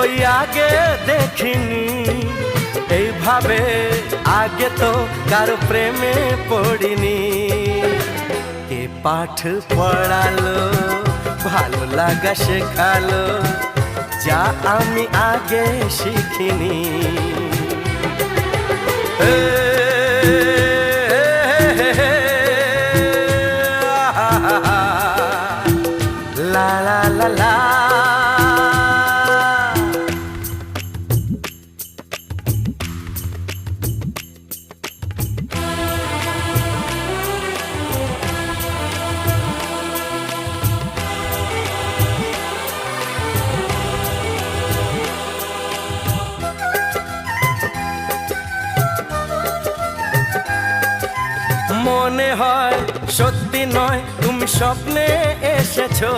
কই আগে দেখিনি এইভাবে, আগে তো কারো প্রেমে পড়িনি। কে পাঠ পড়ালো, ভালো লাগা শেখালো, যা আমি আগে শিখিনি। লা লা লা লা। মনে হয় সত্যি নয়, তুমি স্বপ্নে এসেছো।